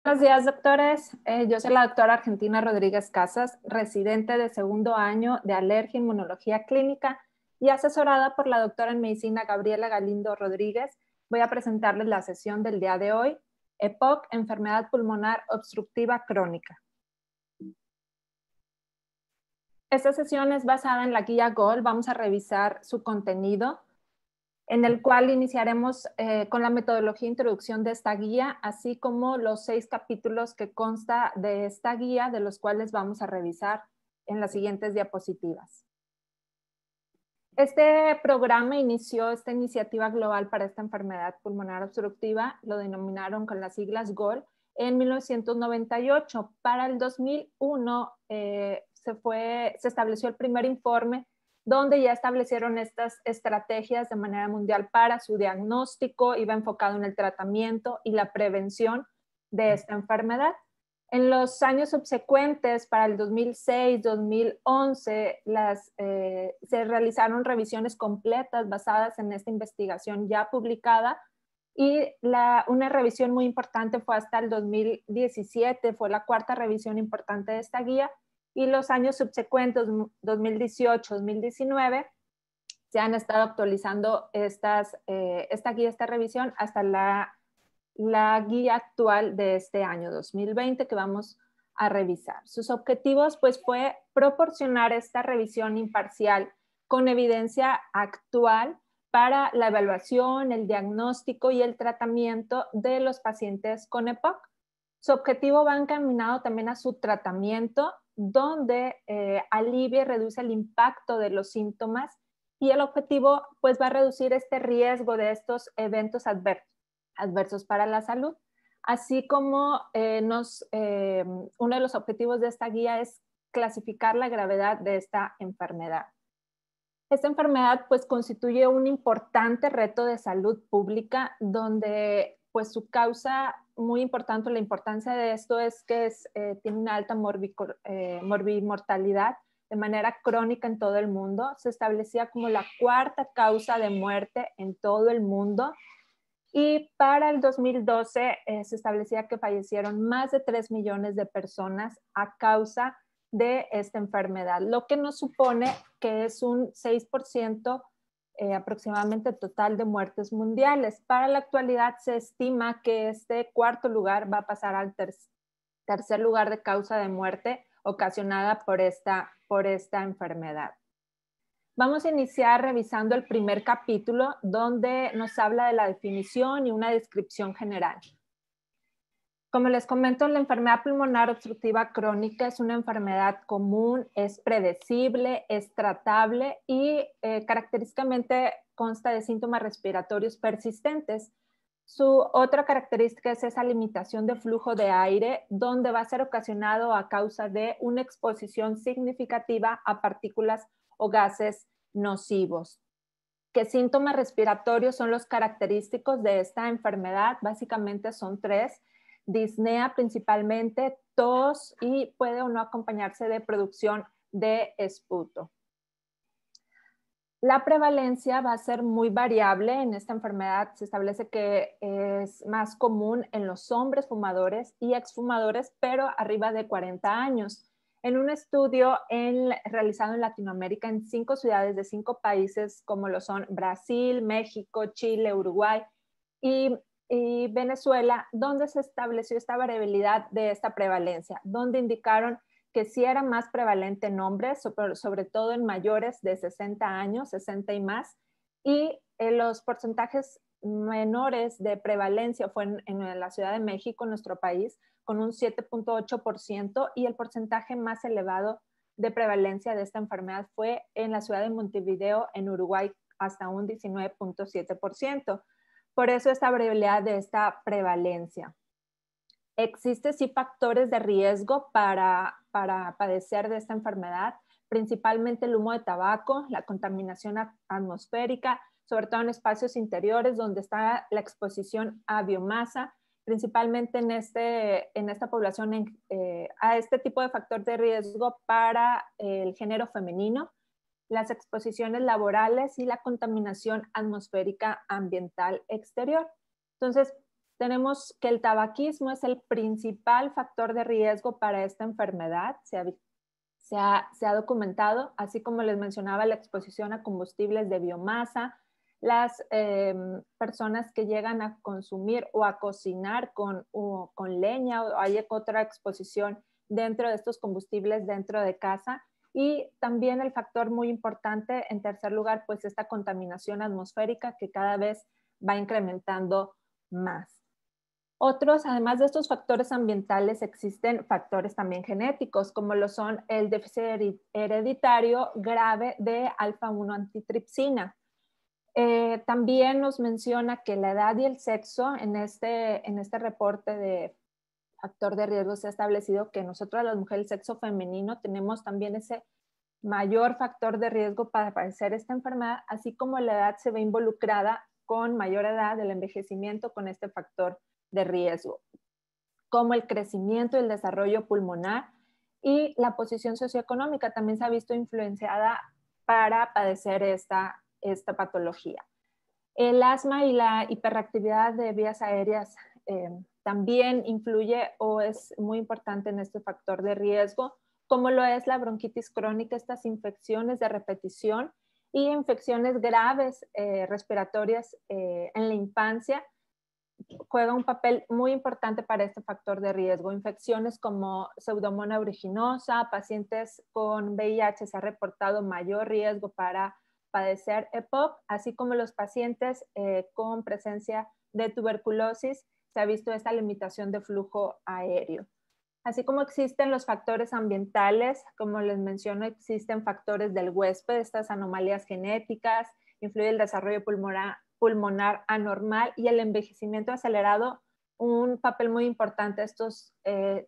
Buenos días, doctores. Yo soy la doctora Argentina Rodríguez Casas, residente de segundo año de Alergia e Inmunología Clínica y asesorada por la doctora en medicina Gabriela Galindo Rodríguez. Voy a presentarles la sesión del día de hoy, EPOC, enfermedad pulmonar obstructiva crónica. Esta sesión es basada en la guía GOL. Vamos a revisar su contenido, en el cual iniciaremos con la metodología e introducción de esta guía, así como los 6 capítulos que consta de esta guía, de los cuales vamos a revisar en las siguientes diapositivas. Este programa inició esta iniciativa global para esta enfermedad pulmonar obstructiva, lo denominaron con las siglas GOL, en 1998. Para el 2001 se estableció el primer informe donde ya establecieron estas estrategias de manera mundial para su diagnóstico, iba enfocado en el tratamiento y la prevención de esta enfermedad. En los años subsecuentes, para el 2006, 2011, se realizaron revisiones completas basadas en esta investigación ya publicada, y una revisión muy importante fue hasta el 2017, fue la cuarta revisión importante de esta guía, y los años subsecuentes, 2018, 2019, se han estado actualizando esta guía, esta revisión, hasta la guía actual de este año 2020 que vamos a revisar. Sus objetivos pues fue proporcionar esta revisión imparcial con evidencia actual para la evaluación, el diagnóstico y el tratamiento de los pacientes con EPOC. Su objetivo va encaminado también a su tratamiento, donde alivia y reduce el impacto de los síntomas, y el objetivo pues va a reducir este riesgo de estos eventos adversos para la salud, así como uno de los objetivos de esta guía es clasificar la gravedad de esta enfermedad. Esta enfermedad pues constituye un importante reto de salud pública, donde pues su causa muy importante, la importancia de esto es que tiene una alta morbimortalidad de manera crónica en todo el mundo. Se establecía como la cuarta causa de muerte en todo el mundo. Y para el 2012 se establecía que fallecieron más de 3 millones de personas a causa de esta enfermedad, lo que nos supone que es un 6% aproximadamente total de muertes mundiales. Para la actualidad se estima que este cuarto lugar va a pasar al tercer lugar de causa de muerte ocasionada por esta enfermedad. Vamos a iniciar revisando el primer capítulo, donde nos habla de la definición y una descripción general. Como les comento, la enfermedad pulmonar obstructiva crónica es una enfermedad común, es predecible, es tratable y característicamente consta de síntomas respiratorios persistentes. Su otra característica es esa limitación de flujo de aire, donde va a ser ocasionado a causa de una exposición significativa a partículas o gases nocivos. ¿Qué síntomas respiratorios son los característicos de esta enfermedad? Básicamente son 3: disnea principalmente, tos, y puede o no acompañarse de producción de esputo. La prevalencia va a ser muy variable. En esta enfermedad se establece que es más común en los hombres fumadores y exfumadores, pero arriba de 40 años. En un estudio realizado en Latinoamérica, en 5 ciudades de 5 países, como lo son Brasil, México, Chile, Uruguay y Venezuela, donde se estableció esta variabilidad de esta prevalencia, donde indicaron que sí era más prevalente en hombres, sobre todo en mayores de 60 años, 60 y más, y los porcentajes menores de prevalencia fue en la Ciudad de México, en nuestro país, con un 7.8%, y el porcentaje más elevado de prevalencia de esta enfermedad fue en la ciudad de Montevideo, en Uruguay, hasta un 19.7%. Por eso esta variabilidad de esta prevalencia. Existen sí factores de riesgo para padecer de esta enfermedad, principalmente el humo de tabaco, la contaminación atmosférica, sobre todo en espacios interiores donde está la exposición a biomasa, principalmente en esta población, a este tipo de factor de riesgo para el género femenino, las exposiciones laborales y la contaminación atmosférica ambiental exterior. Entonces, tenemos que el tabaquismo es el principal factor de riesgo para esta enfermedad. Se ha documentado, así como les mencionaba, la exposición a combustibles de biomasa, las personas que llegan a consumir o a cocinar con leña, o hay otra exposición dentro de estos combustibles dentro de casa, y también el factor muy importante, en tercer lugar, pues esta contaminación atmosférica que cada vez va incrementando más. Otros, además de estos factores ambientales, existen factores también genéticos, como lo son el déficit hereditario grave de alfa-1 antitripsina. También nos menciona que la edad y el sexo, en este reporte de factor de riesgo se ha establecido que nosotros las mujeres, el sexo femenino, tenemos también ese mayor factor de riesgo para padecer esta enfermedad, así como la edad se ve involucrada con mayor edad del envejecimiento con este factor de riesgo, como el crecimiento y el desarrollo pulmonar, y la posición socioeconómica también se ha visto influenciada para padecer esta patología. El asma y la hiperactividad de vías aéreas también influye o es muy importante en este factor de riesgo, como lo es la bronquitis crónica, estas infecciones de repetición y infecciones graves respiratorias en la infancia, juega un papel muy importante para este factor de riesgo. Infecciones como Pseudomonas aeruginosa, pacientes con VIH se ha reportado mayor riesgo para padecer EPOC, así como los pacientes con presencia de tuberculosis, se ha visto esta limitación de flujo aéreo. Así como existen los factores ambientales, como les menciono, existen factores del huésped, estas anomalías genéticas, influye el desarrollo pulmonar anormal y el envejecimiento acelerado, un papel muy importante estos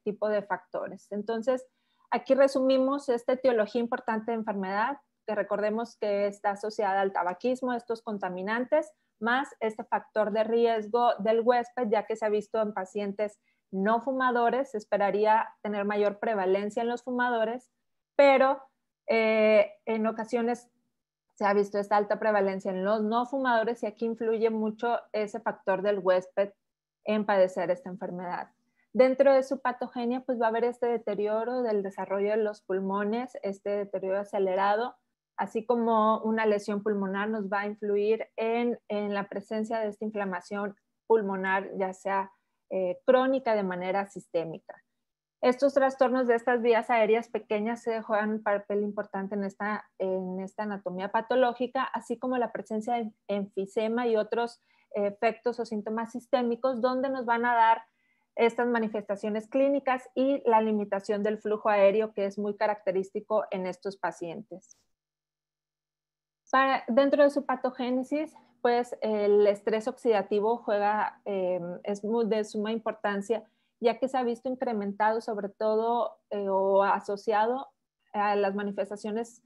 tipos de factores. Entonces, aquí resumimos esta etiología importante de enfermedad, que recordemos que está asociada al tabaquismo, estos contaminantes, más este factor de riesgo del huésped, ya que se ha visto en pacientes no fumadores, se esperaría tener mayor prevalencia en los fumadores, pero en ocasiones se ha visto esta alta prevalencia en los no fumadores y aquí influye mucho ese factor del huésped en padecer esta enfermedad. Dentro de su patogenia, pues va a haber este deterioro del desarrollo de los pulmones, este deterioro acelerado, así como una lesión pulmonar nos va a influir en la presencia de esta inflamación pulmonar, ya sea crónica de manera sistémica. Estos trastornos de estas vías aéreas pequeñas se juegan un papel importante en esta anatomía patológica, así como la presencia de enfisema y otros efectos o síntomas sistémicos, donde nos van a dar estas manifestaciones clínicas y la limitación del flujo aéreo, que es muy característico en estos pacientes. Dentro de su patogénesis, pues el estrés oxidativo es de suma importancia, ya que se ha visto incrementado sobre todo o asociado a las manifestaciones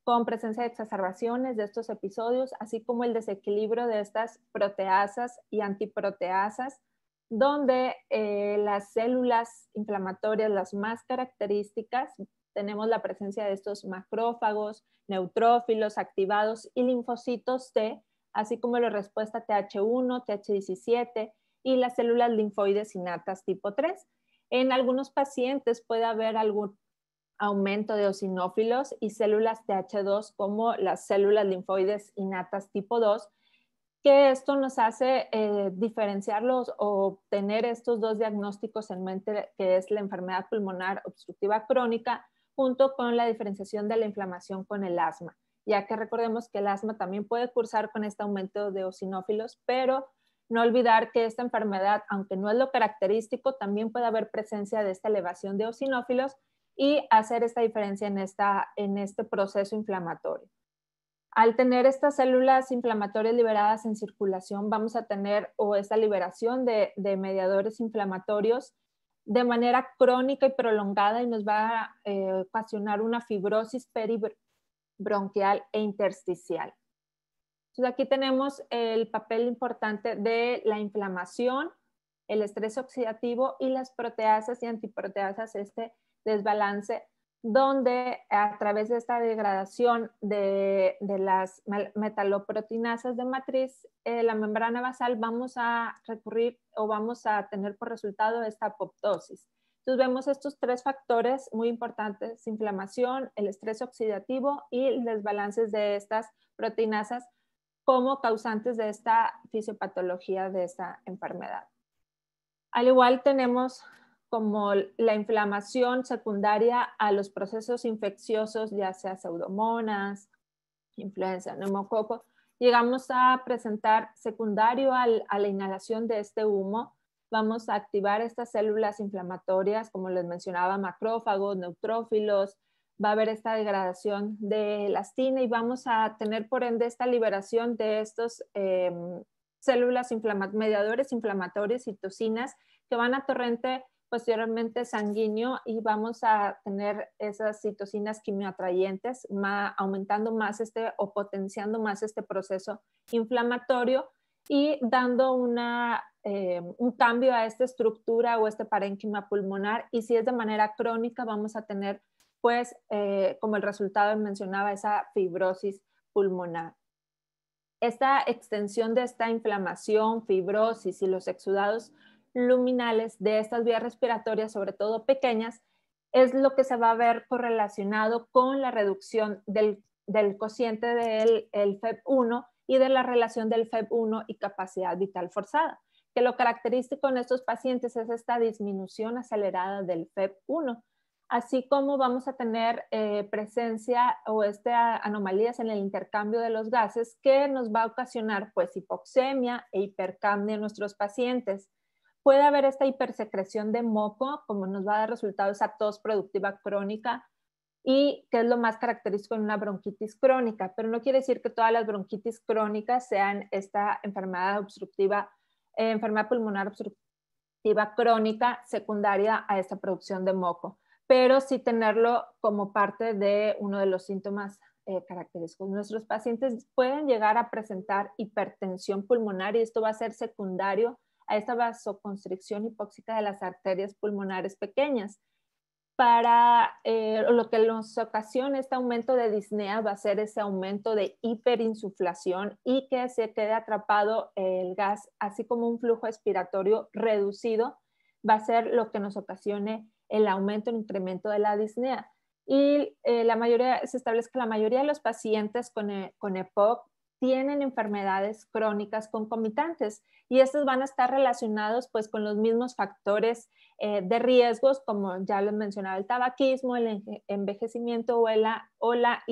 con presencia de exacerbaciones de estos episodios, así como el desequilibrio de estas proteasas y antiproteasas, donde las células inflamatorias, las más características, tenemos la presencia de estos macrófagos, neutrófilos activados y linfocitos T, así como la respuesta TH1, TH17 y las células linfoides innatas tipo 3. En algunos pacientes puede haber algún aumento de eosinófilos y células TH2 como las células linfoides innatas tipo 2, que esto nos hace diferenciarlos o tener estos dos diagnósticos en mente, que es la enfermedad pulmonar obstructiva crónica, junto con la diferenciación de la inflamación con el asma, ya que recordemos que el asma también puede cursar con este aumento de eosinófilos, pero no olvidar que esta enfermedad, aunque no es lo característico, también puede haber presencia de esta elevación de eosinófilos y hacer esta diferencia en este proceso inflamatorio. Al tener estas células inflamatorias liberadas en circulación, vamos a tener esta liberación de mediadores inflamatorios de manera crónica y prolongada y nos va a ocasionar una fibrosis peribronquial e intersticial. Entonces aquí tenemos el papel importante de la inflamación, el estrés oxidativo y las proteasas y antiproteasas, este desbalance donde a través de esta degradación de las metaloproteinasas de matriz, la membrana basal, vamos a recurrir o vamos a tener por resultado esta apoptosis. Entonces vemos estos tres factores muy importantes: inflamación, el estrés oxidativo y el desbalance de estas proteinasas como causantes de esta fisiopatología de esta enfermedad. Al igual tenemos como la inflamación secundaria a los procesos infecciosos, ya sea pseudomonas, influenza, neumococo. Llegamos a presentar secundario a la inhalación de este humo. Vamos a activar estas células inflamatorias, como les mencionaba, macrófagos, neutrófilos. Va a haber esta degradación de elastina y vamos a tener por ende esta liberación de estos células mediadores inflamatorios, citocinas, que van a torrente posteriormente sanguíneo y vamos a tener esas citocinas quimioatrayentes, aumentando más o potenciando más este proceso inflamatorio y dando un cambio a esta estructura o este parénquima pulmonar. Y si es de manera crónica, vamos a tener, pues, como el resultado mencionaba, esa fibrosis pulmonar. Esta extensión de esta inflamación, fibrosis y los exudados luminales de estas vías respiratorias, sobre todo pequeñas, es lo que se va a ver correlacionado con la reducción del cociente del FEV1 y de la relación del FEV1 y capacidad vital forzada, que lo característico en estos pacientes es esta disminución acelerada del FEV1, así como vamos a tener presencia o anomalías en el intercambio de los gases que nos va a ocasionar pues hipoxemia e hipercapnia en nuestros pacientes. Puede haber esta hipersecreción de moco, como nos va a dar resultado esa tos productiva crónica, y que es lo más característico en una bronquitis crónica, pero no quiere decir que todas las bronquitis crónicas sean esta enfermedad obstructiva, enfermedad pulmonar obstructiva crónica secundaria a esta producción de moco, pero sí tenerlo como parte de uno de los síntomas característicos. Nuestros pacientes pueden llegar a presentar hipertensión pulmonar y esto va a ser secundario a esta vasoconstricción hipóxica de las arterias pulmonares pequeñas. Para lo que nos ocasiona este aumento de disnea va a ser ese aumento de hiperinsuflación y que se quede atrapado el gas, así como un flujo expiratorio reducido, va a ser lo que nos ocasione el aumento, el incremento de la disnea. Y se establece que la mayoría de los pacientes con EPOC tienen enfermedades crónicas concomitantes y estos van a estar relacionados pues con los mismos factores de riesgos, como ya les mencionaba, el tabaquismo, el envejecimiento o la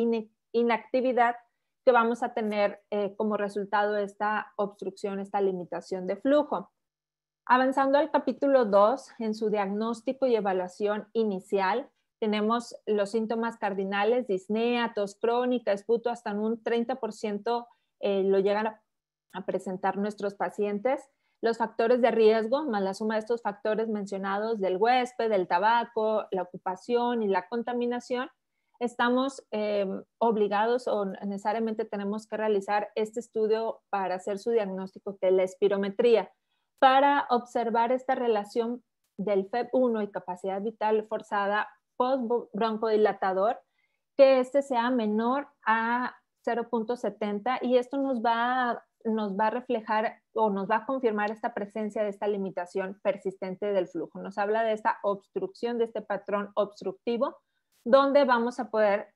inactividad, que vamos a tener como resultado esta obstrucción, esta limitación de flujo. Avanzando al capítulo 2, en su diagnóstico y evaluación inicial, tenemos los síntomas cardinales: disnea, tos crónica, esputo, hasta en un 30% lo llegan a presentar nuestros pacientes. Los factores de riesgo, más la suma de estos factores mencionados del huésped, del tabaco, la ocupación y la contaminación, estamos obligados o necesariamente tenemos que realizar este estudio para hacer su diagnóstico, que es la espirometría, para observar esta relación del FEV1 y capacidad vital forzada post-broncodilatador, que este sea menor a 0.70 y esto nos va a reflejar o nos va a confirmar esta presencia de esta limitación persistente del flujo. Nos habla de esta obstrucción, de este patrón obstructivo, donde vamos a poder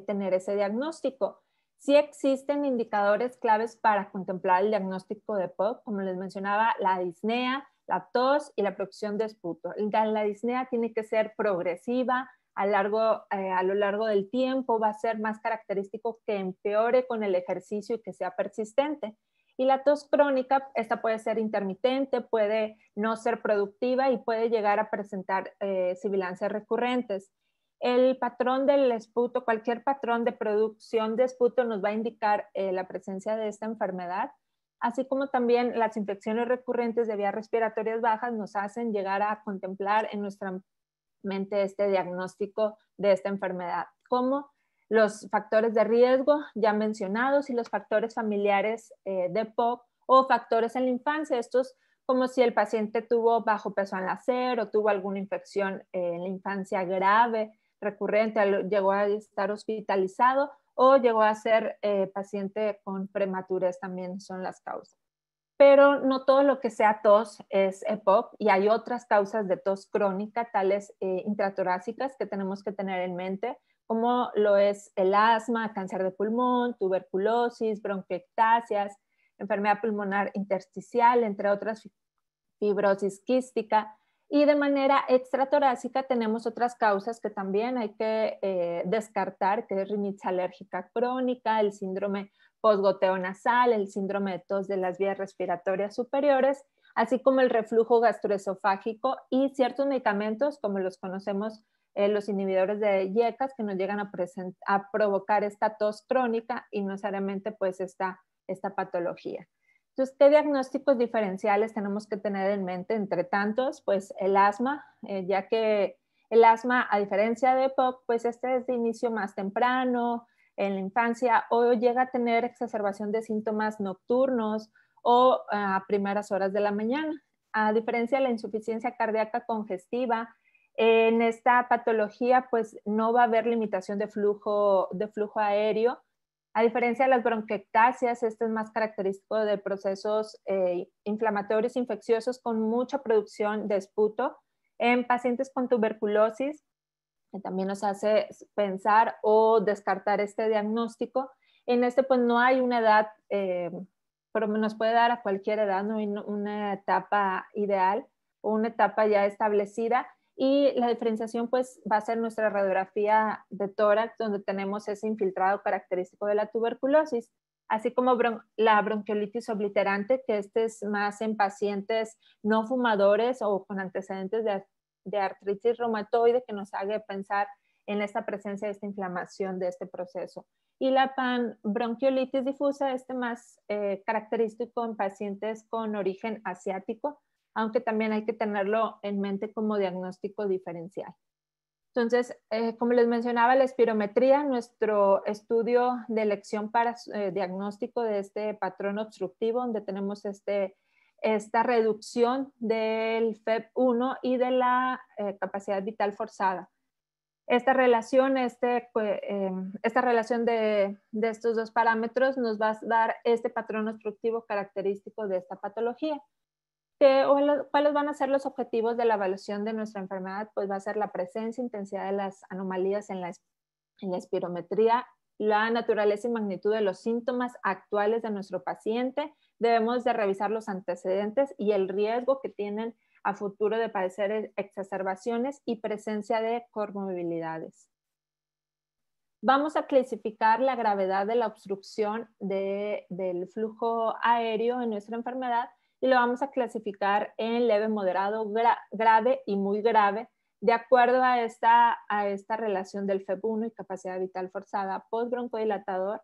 tener ese diagnóstico. Sí existen indicadores claves para contemplar el diagnóstico de POC, como les mencionaba, la disnea, la tos y la producción de esputo. La disnea tiene que ser progresiva, a lo largo del tiempo, va a ser más característico que empeore con el ejercicio y que sea persistente. Y la tos crónica, esta puede ser intermitente, puede no ser productiva y puede llegar a presentar sibilancias recurrentes. El patrón del esputo, cualquier patrón de producción de esputo nos va a indicar la presencia de esta enfermedad, así como también las infecciones recurrentes de vías respiratorias bajas nos hacen llegar a contemplar en nuestra mente este diagnóstico de esta enfermedad, como los factores de riesgo ya mencionados y los factores familiares de POC o factores en la infancia. Estos como si el paciente tuvo bajo peso al nacer o tuvo alguna infección en la infancia grave, recurrente, llegó a estar hospitalizado o llegó a ser paciente con prematurez, también son las causas. Pero no todo lo que sea tos es EPOC y hay otras causas de tos crónica, tales intratorácicas, que tenemos que tener en mente, como lo es el asma, cáncer de pulmón, tuberculosis, bronquiectasias, enfermedad pulmonar intersticial, entre otras, fibrosis quística. Y de manera extratorácica tenemos otras causas que también hay que descartar, que es rinitis alérgica crónica, el síndrome postgoteo nasal, el síndrome de tos de las vías respiratorias superiores, así como el reflujo gastroesofágico y ciertos medicamentos, como los conocemos, los inhibidores de IECAS, que nos llegan a provocar esta tos crónica y no necesariamente pues esta patología. Entonces, ¿qué diagnósticos diferenciales tenemos que tener en mente? Entre tantos, pues el asma, ya que el asma, a diferencia de EPOC, pues este es de inicio más temprano, en la infancia, o llega a tener exacerbación de síntomas nocturnos o a primeras horas de la mañana. A diferencia de la insuficiencia cardíaca congestiva, en esta patología pues no va a haber limitación de flujo aéreo. A diferencia de las bronquiectasias, este es más característico de procesos inflamatorios infecciosos con mucha producción de esputo. En pacientes con tuberculosis, que también nos hace pensar o descartar este diagnóstico. En este pues no hay una edad, pero nos puede dar a cualquier edad, no hay una etapa ideal o una etapa ya establecida. Y la diferenciación pues va a ser nuestra radiografía de tórax, donde tenemos ese infiltrado característico de la tuberculosis, así como la bronquiolitis obliterante, que este es más en pacientes no fumadores o con antecedentes de artritis reumatoide, que nos haga pensar en esta presencia de esta inflamación de este proceso. Y la panbronquiolitis difusa, este más característico en pacientes con origen asiático, aunque también hay que tenerlo en mente como diagnóstico diferencial. Entonces, como les mencionaba, la espirometría, nuestro estudio de elección para diagnóstico de este patrón obstructivo, donde tenemos esta reducción del FEV1 y de la capacidad vital forzada. Esta relación de estos dos parámetros nos va a dar este patrón obstructivo característico de esta patología. ¿Cuáles van a ser los objetivos de la evaluación de nuestra enfermedad? Pues va a ser la presencia e intensidad de las anomalías en la espirometría, la naturaleza y magnitud de los síntomas actuales de nuestro paciente. Debemos de revisar los antecedentes y el riesgo que tienen a futuro de padecer exacerbaciones y presencia de comorbilidades. Vamos a clasificar la gravedad de la obstrucción del flujo aéreo en nuestra enfermedad y lo vamos a clasificar en leve, moderado, grave y muy grave, de acuerdo a esta relación del FEV1 y capacidad vital forzada postbroncodilatador.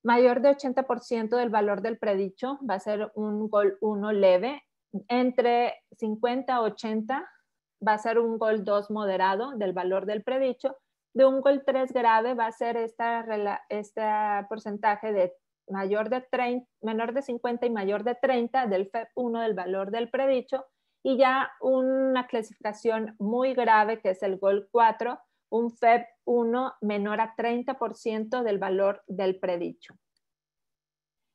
Mayor de 80% del valor del predicho va a ser un GOL 1 leve, entre 50 a 80 va a ser un GOL 2 moderado del valor del predicho, de un GOL 3 grave va a ser este porcentaje de menor de 50 y mayor de 30 del FEV1 del valor del predicho, y ya una clasificación muy grave que es el GOL 4, un FEV1 menor a 30% del valor del predicho.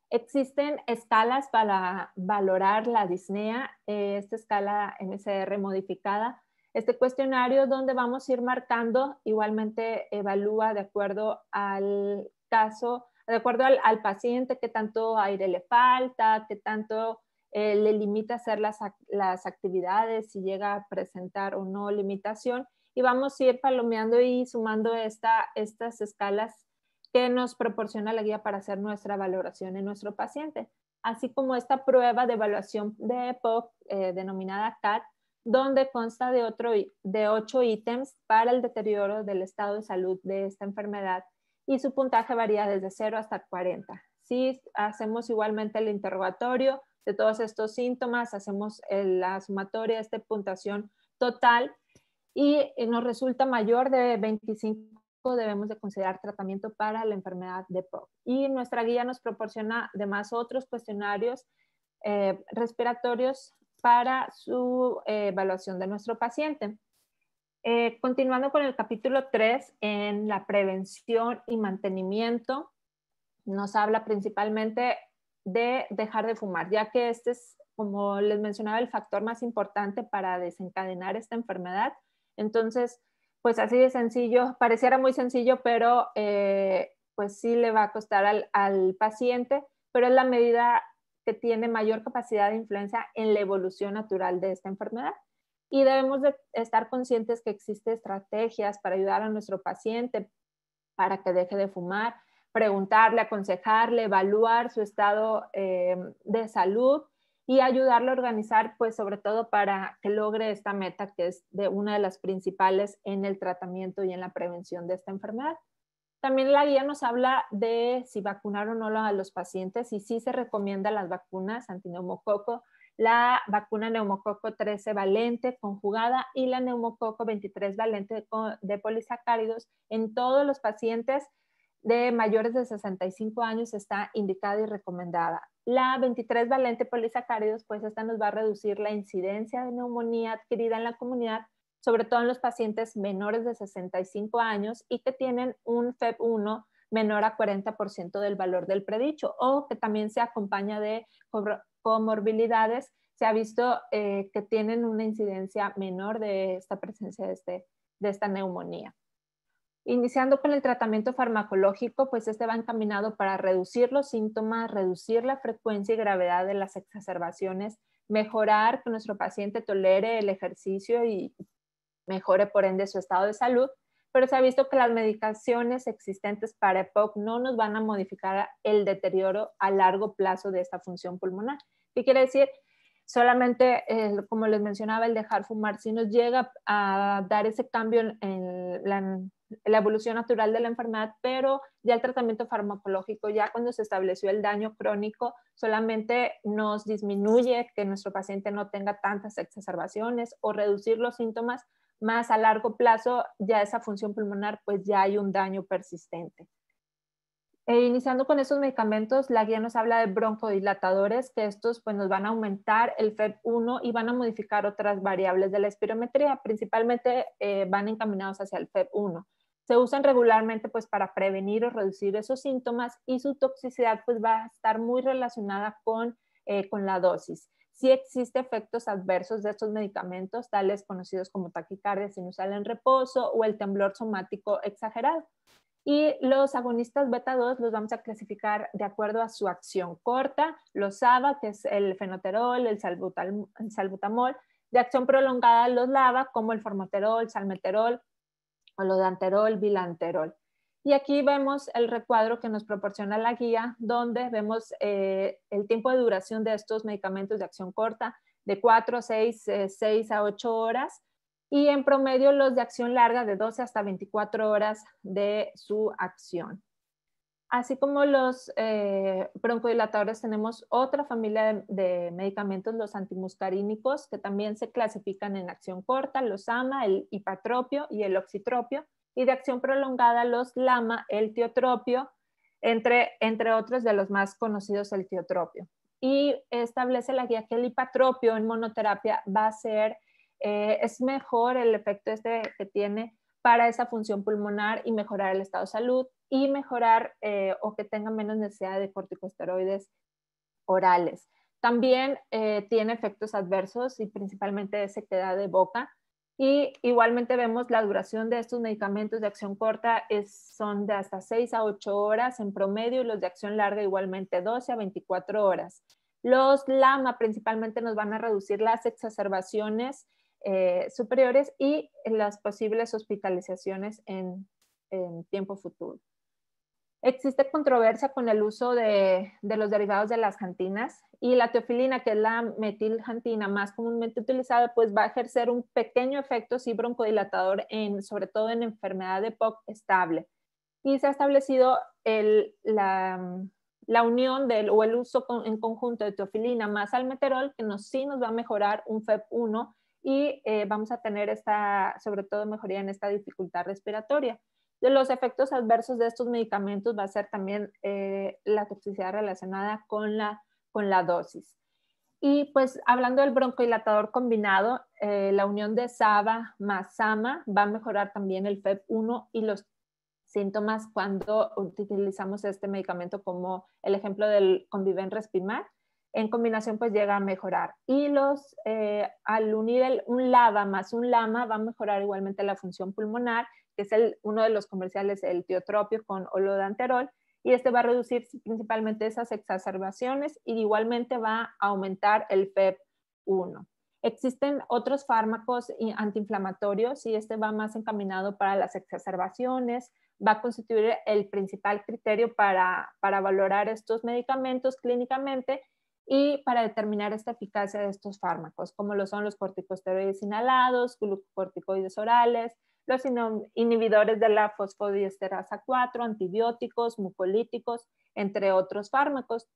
Existen escalas para valorar la disnea, esta escala MCR modificada. Este cuestionario donde vamos a ir marcando, igualmente evalúa de acuerdo al caso, de acuerdo al paciente, qué tanto aire le falta, qué tanto le limita hacer las actividades, si llega a presentar o no limitación. Y vamos a ir palomeando y sumando estas escalas que nos proporciona la guía para hacer nuestra valoración en nuestro paciente, así como esta prueba de evaluación de EPOC denominada CAT, donde consta de 8 ítems para el deterioro del estado de salud de esta enfermedad y su puntaje varía desde 0 hasta 40. Si hacemos igualmente el interrogatorio de todos estos síntomas, hacemos la sumatoria de esta puntuación total y nos resulta mayor de 25, debemos de considerar tratamiento para la enfermedad de EPOC. Y nuestra guía nos proporciona además otros cuestionarios respiratorios para su evaluación de nuestro paciente. Continuando con el capítulo 3, en la prevención y mantenimiento, nos habla principalmente de dejar de fumar, ya que este es, como les mencionaba, el factor más importante para desencadenar esta enfermedad. Entonces, pues así de sencillo, pareciera muy sencillo, pero pues sí le va a costar al paciente, pero es la medida que tiene mayor capacidad de influencia en la evolución natural de esta enfermedad. Y debemos de estar conscientes que existen estrategias para ayudar a nuestro paciente para que deje de fumar, preguntarle, aconsejarle, evaluar su estado de salud y ayudarle a organizar, pues sobre todo para que logre esta meta que es de una de las principales en el tratamiento y en la prevención de esta enfermedad. También la guía nos habla de si vacunar o no a los pacientes y sí se recomienda las vacunas antineumococo, la vacuna neumococo 13 valente conjugada y la neumococo 23 valente de polisacáridos en todos los pacientes de mayores de 65 años está indicada y recomendada. La 23 valente polisacáridos, pues esta nos va a reducir la incidencia de neumonía adquirida en la comunidad, sobre todo en los pacientes menores de 65 años y que tienen un FEV1 menor a 40% del valor del predicho o que también se acompaña de comorbilidades. Se ha visto que tienen una incidencia menor de esta presencia de esta neumonía. Iniciando con el tratamiento farmacológico, pues este va encaminado para reducir los síntomas, reducir la frecuencia y gravedad de las exacerbaciones, mejorar que nuestro paciente tolere el ejercicio y mejore por ende su estado de salud, pero se ha visto que las medicaciones existentes para EPOC no nos van a modificar el deterioro a largo plazo de esta función pulmonar. ¿Qué quiere decir? Solamente, como les mencionaba, el dejar fumar sí nos llega a dar ese cambio en la evolución natural de la enfermedad, pero ya el tratamiento farmacológico, ya cuando se estableció el daño crónico, solamente nos disminuye que nuestro paciente no tenga tantas exacerbaciones o reducir los síntomas, más a largo plazo ya esa función pulmonar pues ya hay un daño persistente. Iniciando con esos medicamentos, la guía nos habla de broncodilatadores, que estos pues, nos van a aumentar el FEV1 y van a modificar otras variables de la espirometría, principalmente van encaminados hacia el FEV1. Se usan regularmente pues, para prevenir o reducir esos síntomas y su toxicidad pues, va a estar muy relacionada con la dosis. Sí existe efectos adversos de estos medicamentos, tales conocidos como taquicardia sinusal en reposo o el temblor somático exagerado. Y los agonistas beta 2 los vamos a clasificar de acuerdo a su acción corta, los ABA, que es el fenoterol, el salbutamol, de acción prolongada los LABA, como el formoterol, salmeterol, olodanterol, bilanterol. Y aquí vemos el recuadro que nos proporciona la guía, donde vemos el tiempo de duración de estos medicamentos de acción corta, de 4 a 6 a 8 horas, y en promedio los de acción larga de 12 hasta 24 horas de su acción. Así como los broncodilatadores, tenemos otra familia de medicamentos, los antimuscarínicos, que también se clasifican en acción corta, los AMA, el hipatropio y el oxitropio, y de acción prolongada los LAMA, el tiotropio, entre otros de los más conocidos el tiotropio. Y establece la guía que el hipatropio en monoterapia va a ser, es mejor el efecto que tiene para esa función pulmonar y mejorar el estado de salud y mejorar o que tenga menos necesidad de corticosteroides orales. También tiene efectos adversos y principalmente sequedad de boca. Y igualmente vemos la duración de estos medicamentos de acción corta son de hasta 6 a 8 horas en promedio y los de acción larga igualmente 12 a 24 horas. Los LAMA principalmente nos van a reducir las exacerbaciones superiores y las posibles hospitalizaciones en tiempo futuro. Existe controversia con el uso de los derivados de las jantinas y la teofilina, que es la metiljantina más comúnmente utilizada, pues va a ejercer un pequeño efecto sí broncodilatador, sobre todo en enfermedad de EPOC estable. Y se ha establecido la unión o el uso en conjunto de teofilina más salmeterol, que sí nos va a mejorar un FEV1 y vamos a tener sobre todo mejoría en esta dificultad respiratoria. De los efectos adversos de estos medicamentos va a ser también la toxicidad relacionada con la dosis. Y pues hablando del broncodilatador combinado, la unión de SABA más SAMA va a mejorar también el FEV1 y los síntomas cuando utilizamos este medicamento, como el ejemplo del Conviven Respimat. En combinación pues llega a mejorar. Y al unir un LABA más un LAMA va a mejorar igualmente la función pulmonar, que es uno de los comerciales, el tiotropio con olodanterol, y este va a reducir principalmente esas exacerbaciones y igualmente va a aumentar el FEV1. Existen otros fármacos antiinflamatorios y este va más encaminado para las exacerbaciones, va a constituir el principal criterio para valorar estos medicamentos clínicamente y para determinar esta eficacia de estos fármacos, como lo son los corticosteroides inhalados, glucocorticoides orales, los inhibidores de la fosfodiesterasa 4, antibióticos, mucolíticos, entre otros fármacos.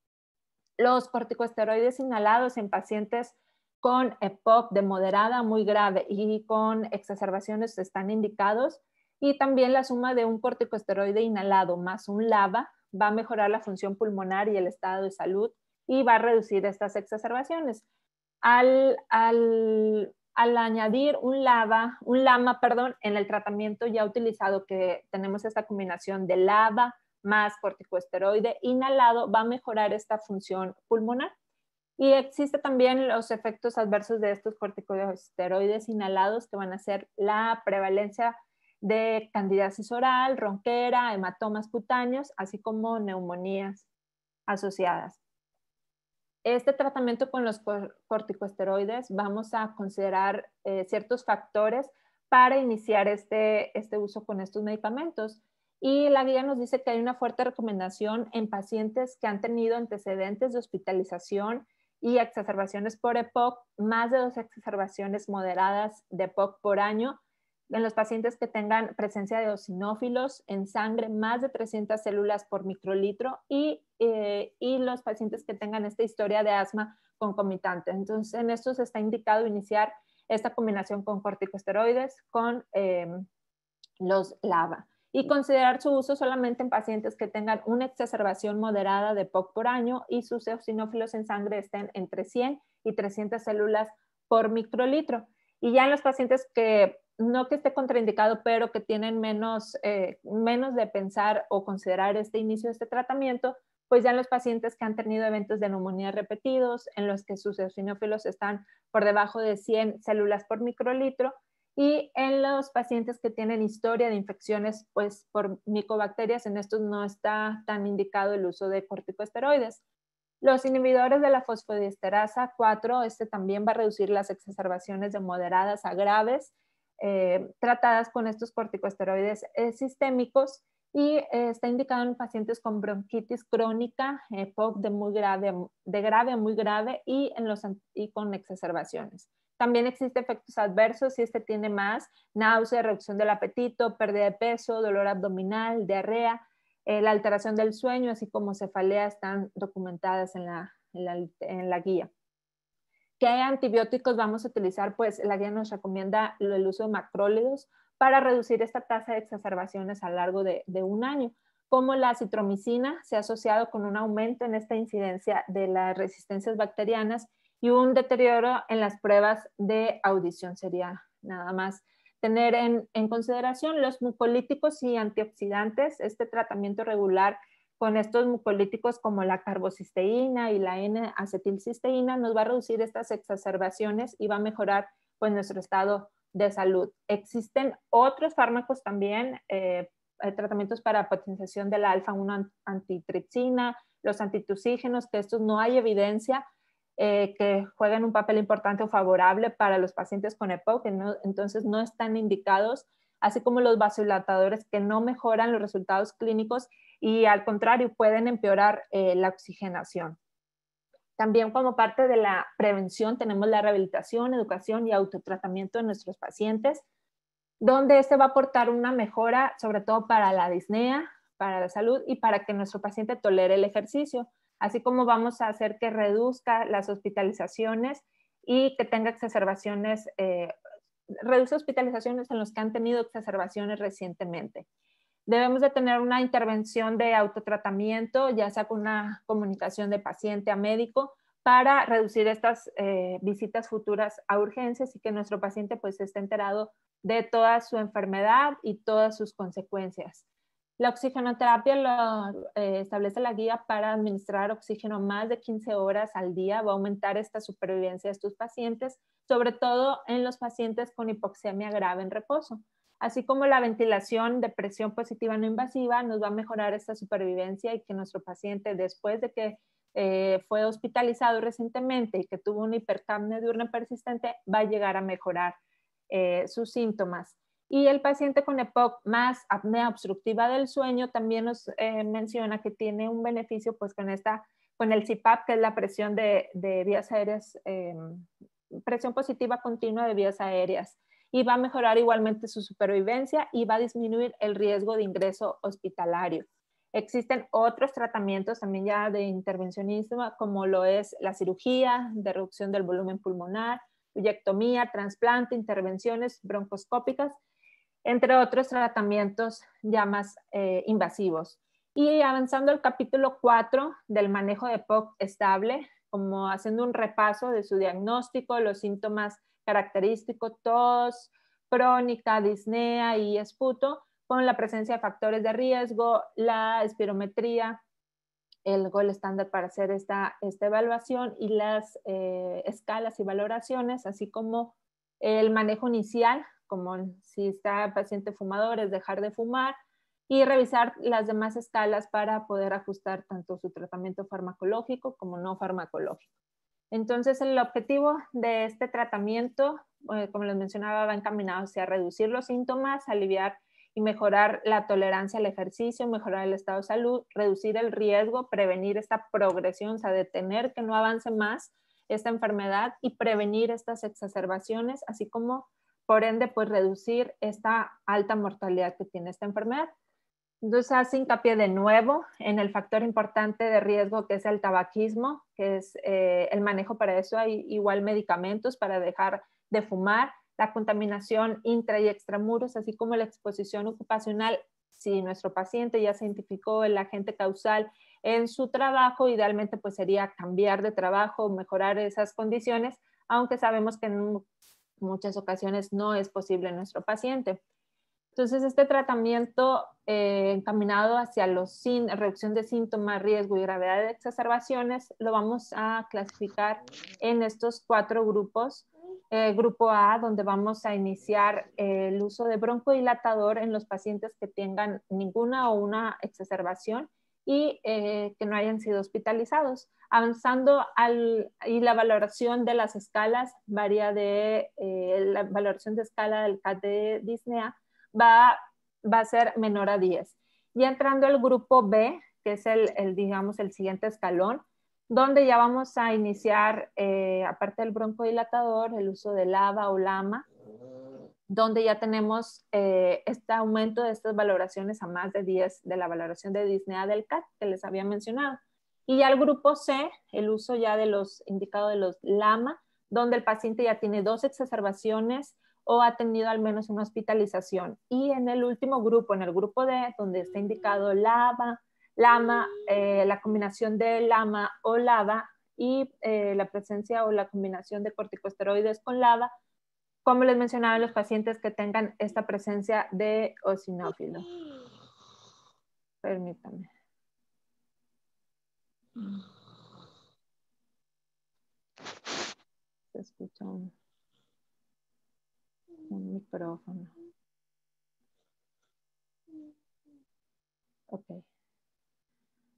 Los corticosteroides inhalados en pacientes con EPOC de moderada a muy grave y con exacerbaciones están indicados, y también la suma de un corticosteroide inhalado más un LABA va a mejorar la función pulmonar y el estado de salud y va a reducir estas exacerbaciones. Al añadir un LAMA, en el tratamiento ya utilizado, que tenemos esta combinación de LABA más corticosteroide inhalado, va a mejorar esta función pulmonar. Y existe también los efectos adversos de estos corticosteroides inhalados, que van a ser la prevalencia de candidiasis oral, ronquera, hematomas cutáneos, así como neumonías asociadas. Este tratamiento con los corticosteroides vamos a considerar ciertos factores para iniciar este uso con estos medicamentos. Y la guía nos dice que hay una fuerte recomendación en pacientes que han tenido antecedentes de hospitalización y exacerbaciones por EPOC, más de 2 exacerbaciones moderadas de EPOC por año, en los pacientes que tengan presencia de eosinófilos en sangre, más de 300 células por microlitro, y los pacientes que tengan esta historia de asma concomitante. Entonces, en estos está indicado iniciar esta combinación con corticosteroides, con los LABA, y considerar su uso solamente en pacientes que tengan una exacerbación moderada de POC por año y sus eosinófilos en sangre estén entre 100 y 300 células por microlitro. Y ya en los pacientes que no que esté contraindicado, pero que tienen menos de pensar o considerar este inicio de este tratamiento, pues ya en los pacientes que han tenido eventos de neumonía repetidos, en los que sus eosinófilos están por debajo de 100 células por microlitro, y en los pacientes que tienen historia de infecciones pues, por micobacterias, en estos no está tan indicado el uso de corticosteroides. Los inhibidores de la fosfodiesterasa 4, también va a reducir las exacerbaciones de moderadas a graves, tratadas con estos corticosteroides sistémicos, y está indicado en pacientes con bronquitis crónica, EPOC de grave a muy grave, y con exacerbaciones. También existen efectos adversos si tiene más: náusea, reducción del apetito, pérdida de peso, dolor abdominal, diarrea, la alteración del sueño, así como cefalea, están documentadas en la guía. ¿Qué antibióticos vamos a utilizar? Pues la guía nos recomienda el uso de macrólidos para reducir esta tasa de exacerbaciones a lo largo de un año. Como la citromicina se ha asociado con un aumento en esta incidencia de las resistencias bacterianas y un deterioro en las pruebas de audición. Sería nada más tener en consideración los mucolíticos y antioxidantes. Este tratamiento regular con estos mucolíticos como la carbocisteína y la N-acetilcisteína nos va a reducir estas exacerbaciones y va a mejorar pues, nuestro estado de salud. Existen otros fármacos también, tratamientos para potenciación de la alfa-1 antitripsina, los antitusígenos, que estos no hay evidencia que jueguen un papel importante o favorable para los pacientes con EPOC, entonces no están indicados, así como los vasodilatadores que no mejoran los resultados clínicos y al contrario pueden empeorar la oxigenación. También como parte de la prevención tenemos la rehabilitación, educación y autotratamiento de nuestros pacientes, donde va a aportar una mejora sobre todo para la disnea, para la salud y para que nuestro paciente tolere el ejercicio, así como vamos a hacer que reduzca las hospitalizaciones y que tenga exacerbaciones, reduce hospitalizaciones en los que han tenido exacerbaciones recientemente. Debemos de tener una intervención de autotratamiento, ya sea con una comunicación de paciente a médico, para reducir estas visitas futuras a urgencias y que nuestro paciente pues esté enterado de toda su enfermedad y todas sus consecuencias. La oxigenoterapia establece la guía para administrar oxígeno más de 15 horas al día. Va a aumentar esta supervivencia de estos pacientes, sobre todo en los pacientes con hipoxemia grave en reposo. Así como la ventilación de presión positiva no invasiva nos va a mejorar esta supervivencia y que nuestro paciente, después de que fue hospitalizado recientemente y que tuvo una hipercapnia diurna persistente, va a llegar a mejorar sus síntomas. Y el paciente con EPOC más apnea obstructiva del sueño también nos menciona que tiene un beneficio pues con el CPAP, que es la presión de vías aéreas, presión positiva continua de vías aéreas, y va a mejorar igualmente su supervivencia y va a disminuir el riesgo de ingreso hospitalario. Existen otros tratamientos también ya de intervencionismo, como lo es la cirugía de reducción del volumen pulmonar, eyectomía, trasplante, intervenciones broncoscópicas, entre otros tratamientos ya más invasivos. Y avanzando al capítulo 4 del manejo de EPOC estable, como haciendo un repaso de su diagnóstico, los síntomas característicos, tos crónica, disnea y esputo, con la presencia de factores de riesgo, la espirometría, el gold estándar para hacer esta evaluación, y las escalas y valoraciones, así como el manejo inicial, como si está paciente fumador, es dejar de fumar, y revisar las demás escalas para poder ajustar tanto su tratamiento farmacológico como no farmacológico. Entonces, el objetivo de este tratamiento, como les mencionaba, va encaminado hacia reducir los síntomas, aliviar y mejorar la tolerancia al ejercicio, mejorar el estado de salud, reducir el riesgo, prevenir esta progresión, o sea, detener que no avance más esta enfermedad y prevenir estas exacerbaciones, así como, por ende, pues reducir esta alta mortalidad que tiene esta enfermedad. Entonces hace hincapié de nuevo en el factor importante de riesgo que es el tabaquismo, que es el manejo para eso. Hay igual medicamentos para dejar de fumar, la contaminación intra y extramuros, así como la exposición ocupacional. Si nuestro paciente ya se identificó el agente causal en su trabajo, idealmente pues sería cambiar de trabajo, mejorar esas condiciones, aunque sabemos que en muchas ocasiones no es posible en nuestro paciente. Entonces, este tratamiento encaminado hacia la reducción de síntomas, riesgo y gravedad de exacerbaciones, lo vamos a clasificar en estos 4 grupos. Grupo A, donde vamos a iniciar el uso de broncodilatador en los pacientes que tengan ninguna o una exacerbación y que no hayan sido hospitalizados. Avanzando y la valoración de las escalas varía de la valoración de escala del CAT de disnea, va a ser menor a 10. Y entrando al grupo B, que es digamos, el siguiente escalón, donde ya vamos a iniciar, aparte del broncodilatador, el uso de LABA o LAMA, donde ya tenemos este aumento de estas valoraciones a más de 10 de la valoración de disnea del CAT que les había mencionado. Y ya el grupo C, el uso ya de los indicados de los LAMA, donde el paciente ya tiene 2 exacerbaciones o ha tenido al menos una hospitalización. Y en el último grupo, en el grupo D, donde está indicado LAMA, la combinación de LAMA o LABA y la presencia o la combinación de corticosteroides con LABA, como les mencionaba, en los pacientes que tengan esta presencia de eosinófilo. Permítame. Se escucha un micrófono. Ok.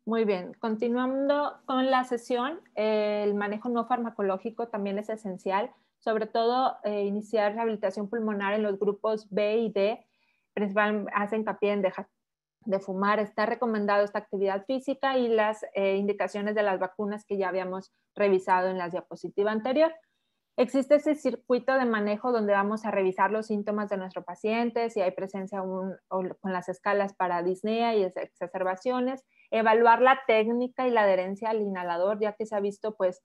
Muy bien, continuando con la sesión, el manejo no farmacológico también es esencial, sobre todo iniciar rehabilitación pulmonar en los grupos B y D, principalmente hace hincapié en dejar de fumar. Está recomendado esta actividad física y las indicaciones de las vacunas que ya habíamos revisado en la diapositiva anterior. Existe ese circuito de manejo donde vamos a revisar los síntomas de nuestro paciente, si hay presencia con las escalas para disnea y exacerbaciones, evaluar la técnica y la adherencia al inhalador, ya que se ha visto pues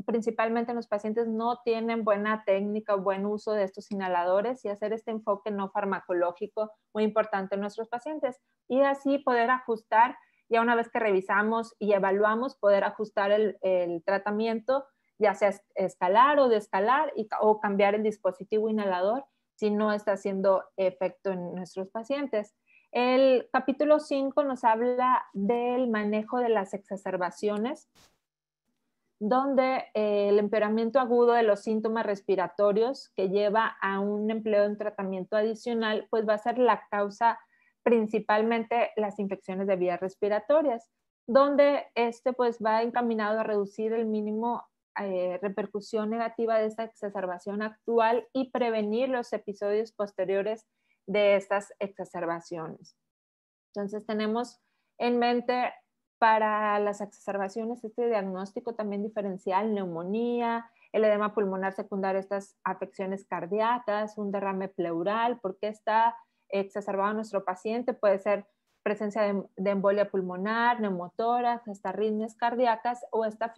principalmente los pacientes no tienen buena técnica o buen uso de estos inhaladores, y hacer este enfoque no farmacológico muy importante en nuestros pacientes, y así poder ajustar Ya una vez que revisamos y evaluamos, poder ajustar el tratamiento, ya sea escalar o descalar o cambiar el dispositivo inhalador si no está haciendo efecto en nuestros pacientes. El capítulo 5 nos habla del manejo de las exacerbaciones, donde el empeoramiento agudo de los síntomas respiratorios que lleva a un empleo en tratamiento adicional, pues va a ser la causa principalmente las infecciones de vías respiratorias, donde pues va encaminado a reducir el mínimo repercusión negativa de esta exacerbación actual y prevenir los episodios posteriores de estas exacerbaciones. Entonces tenemos en mente para las exacerbaciones este diagnóstico también diferencial, neumonía, el edema pulmonar secundario, estas afecciones cardíacas, un derrame pleural, ¿por qué está exacerbado nuestro paciente? Puede ser presencia de embolia pulmonar, neumotórax, hasta arritmias cardíacas o esta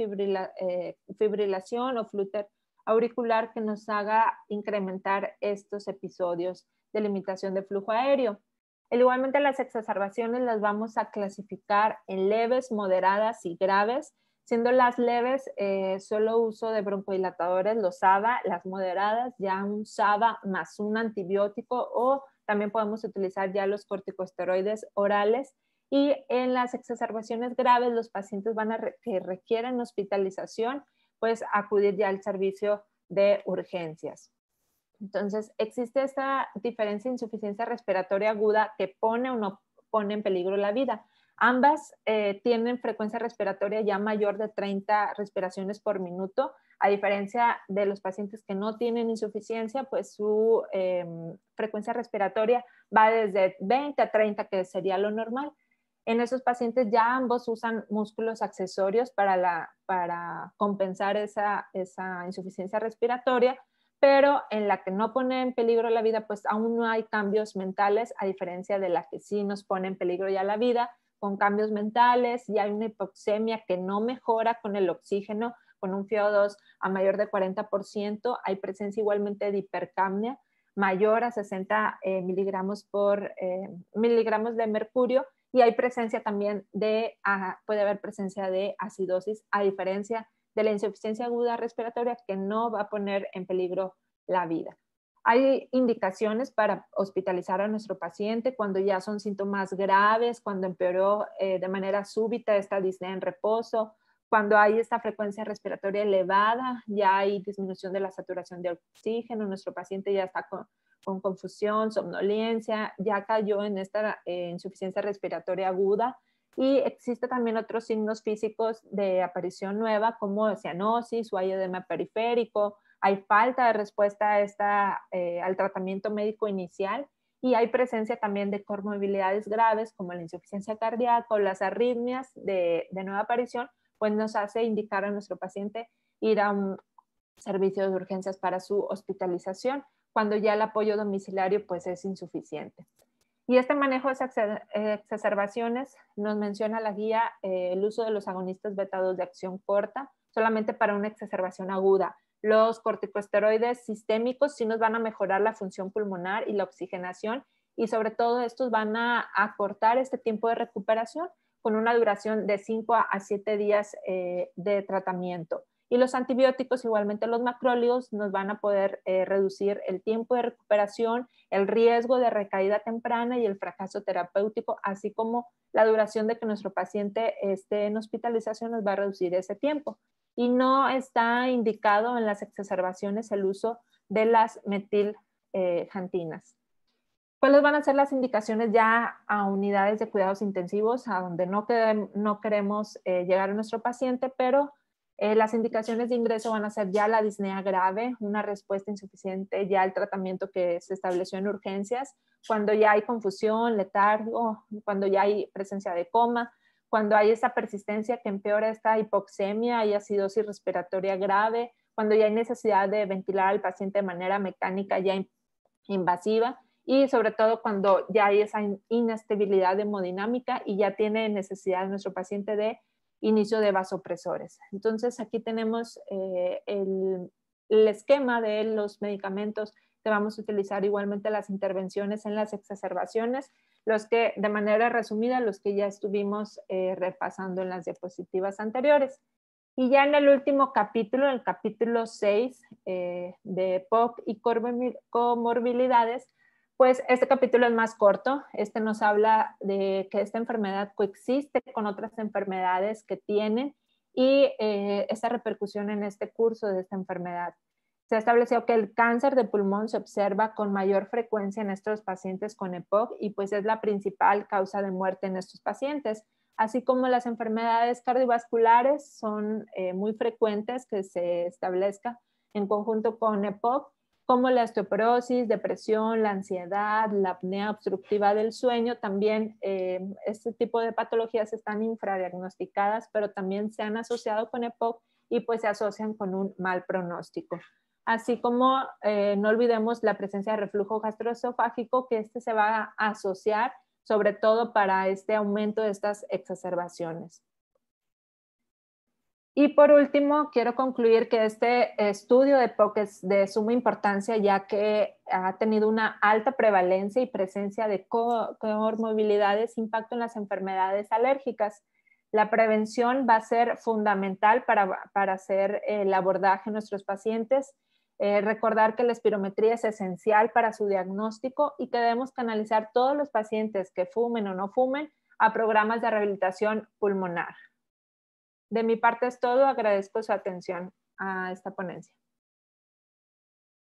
fibrilación o flúter auricular que nos haga incrementar estos episodios de limitación de flujo aéreo. Igualmente las exacerbaciones las vamos a clasificar en leves, moderadas y graves, siendo las leves solo uso de broncodilatadores, los SABA, las moderadas ya un SABA más un antibiótico o también podemos utilizar ya los corticosteroides orales. Y en las exacerbaciones graves los pacientes que requieren hospitalización, pues acudir ya al servicio de urgencias. Entonces, existe esta diferencia de insuficiencia respiratoria aguda que pone o no pone en peligro la vida. Ambas tienen frecuencia respiratoria ya mayor de 30 respiraciones por minuto, a diferencia de los pacientes que no tienen insuficiencia, pues su frecuencia respiratoria va desde 20 a 30, que sería lo normal. En esos pacientes ya ambos usan músculos accesorios para compensar esa insuficiencia respiratoria, pero en la que no pone en peligro la vida, pues aún no hay cambios mentales, a diferencia de la que sí nos pone en peligro ya la vida, con cambios mentales, y hay una hipoxemia que no mejora con el oxígeno, con un FiO2 a mayor de 40%, hay presencia igualmente de hipercapnia mayor a 60 miligramos de mercurio, y hay presencia también puede haber presencia de acidosis, a diferencia de la insuficiencia aguda respiratoria que no va a poner en peligro la vida. Hay indicaciones para hospitalizar a nuestro paciente cuando ya son síntomas graves, cuando empeoró de manera súbita esta disnea en reposo, cuando hay esta frecuencia respiratoria elevada, ya hay disminución de la saturación de oxígeno, nuestro paciente ya está con confusión, somnolencia, ya cayó en esta insuficiencia respiratoria aguda. Y existe también otros signos físicos de aparición nueva como cianosis o hay edema periférico, hay falta de respuesta al tratamiento médico inicial y hay presencia también de comorbilidades graves como la insuficiencia cardíaca o las arritmias de nueva aparición, pues nos hace indicar a nuestro paciente ir a un servicio de urgencias para su hospitalización cuando ya el apoyo domiciliario pues es insuficiente. Y este manejo de exacerbaciones nos menciona la guía el uso de los agonistas beta-2 de acción corta solamente para una exacerbación aguda. Los corticosteroides sistémicos sí nos van a mejorar la función pulmonar y la oxigenación y sobre todo estos van a acortar este tiempo de recuperación con una duración de 5 a 7 días de tratamiento. Y los antibióticos, igualmente los macrólidos, nos van a poder reducir el tiempo de recuperación, el riesgo de recaída temprana y el fracaso terapéutico, así como la duración de que nuestro paciente esté en hospitalización nos va a reducir ese tiempo. Y no está indicado en las exacerbaciones el uso de las metiljantinas. ¿Cuáles van a ser las indicaciones ya a unidades de cuidados intensivos, a donde no queremos llegar a nuestro paciente, pero las indicaciones de ingreso van a ser ya la disnea grave, una respuesta insuficiente ya al tratamiento que se estableció en urgencias, cuando ya hay confusión, letargo, cuando ya hay presencia de coma, cuando hay esa persistencia que empeora esta hipoxemia y acidosis respiratoria grave, cuando ya hay necesidad de ventilar al paciente de manera mecánica ya invasiva y sobre todo cuando ya hay esa inestabilidad hemodinámica y ya tiene necesidad nuestro paciente de inicio de vasopresores. Entonces aquí tenemos el esquema de los medicamentos que vamos a utilizar igualmente las intervenciones en las exacerbaciones, los que de manera resumida, los que ya estuvimos repasando en las diapositivas anteriores. Y ya en el último capítulo, el capítulo 6 de EPOC y comorbilidades, pues este capítulo es más corto. Este nos habla de que esta enfermedad coexiste con otras enfermedades que tienen y esa repercusión en este curso de esta enfermedad. Se ha establecido que el cáncer de pulmón se observa con mayor frecuencia en estos pacientes con EPOC y pues es la principal causa de muerte en estos pacientes, así como las enfermedades cardiovasculares son muy frecuentes que se establezca en conjunto con EPOC, como la osteoporosis, depresión, la ansiedad, la apnea obstructiva del sueño. También este tipo de patologías están infradiagnosticadas, pero también se han asociado con EPOC y pues se asocian con un mal pronóstico. Así como no olvidemos la presencia de reflujo gastroesofágico, que este se va a asociar sobre todo para este aumento de estas exacerbaciones. Y por último, quiero concluir que este estudio de EPOC es de suma importancia, ya que ha tenido una alta prevalencia y presencia de comorbilidades, impacto en las enfermedades alérgicas. La prevención va a ser fundamental para hacer el abordaje en nuestros pacientes. Recordar que la espirometría es esencial para su diagnóstico y que debemos canalizar todos los pacientes que fumen o no fumen a programas de rehabilitación pulmonar. De mi parte es todo. Agradezco su atención a esta ponencia.